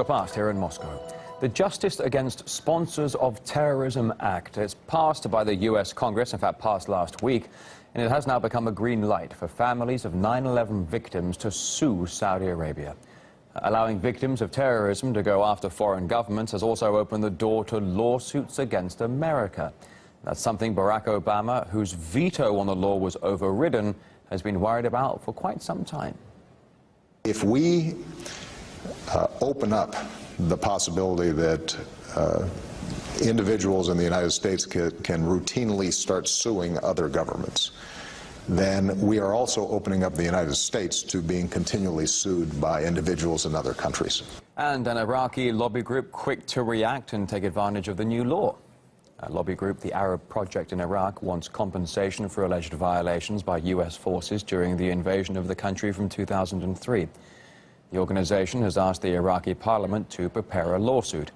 past here in Moscow. The Justice Against Sponsors of Terrorism Act is passed by the U.S. Congress, in fact passed last week, and it has now become a green light for families of 9/11 victims to sue Saudi Arabia. Allowing victims of terrorism to go after foreign governments has also opened the door to lawsuits against America. That's something Barack Obama, whose veto on the law was overridden, has been worried about for quite some time. If we open up the possibility that individuals in the United States can routinely start suing other governments, then we are also opening up the United States to being continually sued by individuals in other countries. And an Iraqi lobby group quick to react and take advantage of the new law. A lobby group, the Arab Project in Iraq, wants compensation for alleged violations by U.S. forces during the invasion of the country from 2003. The organization has asked the Iraqi parliament to prepare a lawsuit.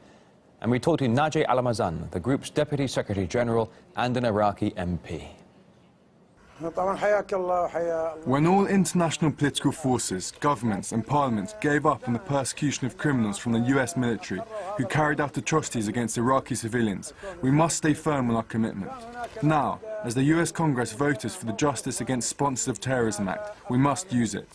And we talked to Najeh Al-Mazan, the group's Deputy Secretary General and an Iraqi MP. When all international political forces, governments and parliaments gave up on the persecution of criminals from the US military who carried out atrocities against Iraqi civilians, we must stay firm on our commitment. Now, as the US Congress voters for the Justice Against Sponsors of Terrorism Act, we must use it.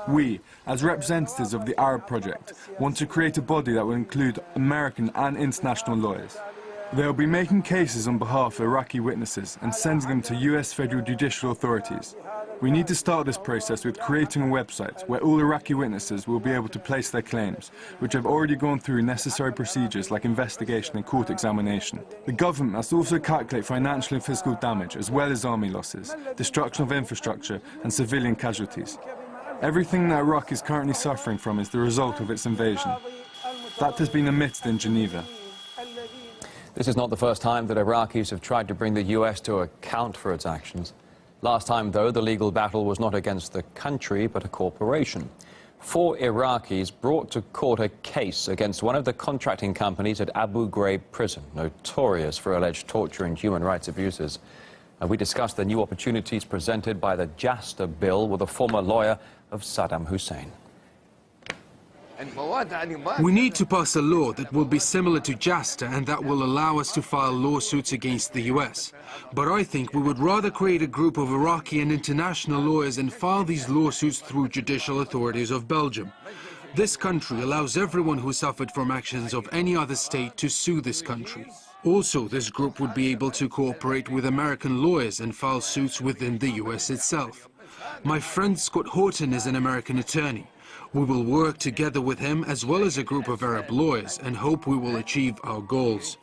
We, as representatives of the Arab Project, want to create a body that will include American and international lawyers. They will be making cases on behalf of Iraqi witnesses and sending them to US federal judicial authorities. We need to start this process with creating a website where all Iraqi witnesses will be able to place their claims, which have already gone through necessary procedures like investigation and court examination. The government must also calculate financial and physical damage, as well as army losses, destruction of infrastructure and civilian casualties. Everything that Iraq is currently suffering from is the result of its invasion. That has been admitted in Geneva. This is not the first time that Iraqis have tried to bring the U.S. to account for its actions. Last time, though, the legal battle was not against the country, but a corporation. 4 Iraqis brought to court a case against one of the contracting companies at Abu Ghraib prison, notorious for alleged torture and human rights abuses. And we discussed the new opportunities presented by the JASTA bill with a former lawyer of Saddam Hussein. We need to pass a law that will be similar to JASTA and that will allow us to file lawsuits against the US. But I think we would rather create a group of Iraqi and international lawyers and file these lawsuits through judicial authorities of Belgium. This country allows everyone who suffered from actions of any other state to sue this country. Also, this group would be able to cooperate with American lawyers and file suits within the US itself. My friend Scott Horton is an American attorney. We will work together with him as well as a group of Arab lawyers and hope we will achieve our goals.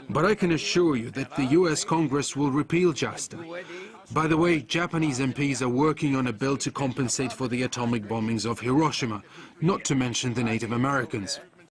But I can assure you that the US Congress will repeal JASTA. By the way, Japanese MPs are working on a bill to compensate for the atomic bombings of Hiroshima, not to mention the Native Americans.